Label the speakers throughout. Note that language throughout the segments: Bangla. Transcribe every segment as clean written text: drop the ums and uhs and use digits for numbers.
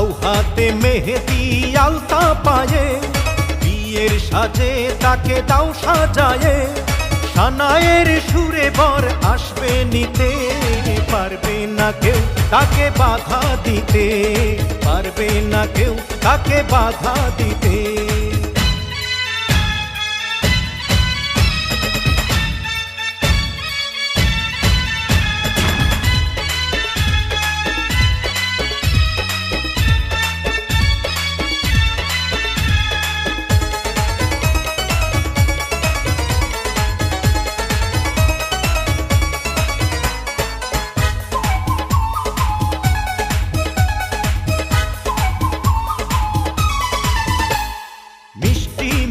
Speaker 1: দাও হাতে মেহেদি আলতা পায়ে, বিয়ের সাজে তাকে দাও সাজায়ে, সানায়ের সুরে বর আসবে নিতে, পারবে না কেউ তাকে বাধা দিতে, পারবে না কেউ তাকে বাধা দিতে।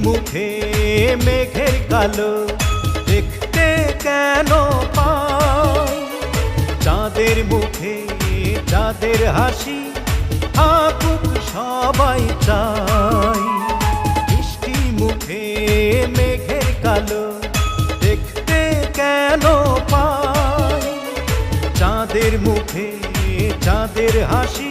Speaker 1: মুখে মেঘের কালো দেখতে কেন পাই, চাঁদের মুখে চাঁদের হাসি থাকুক সবাই চাই। মিষ্টি মুখে মেঘের কালো দেখতে কেন পাই, চাঁদের মুখে চাঁদের হাসি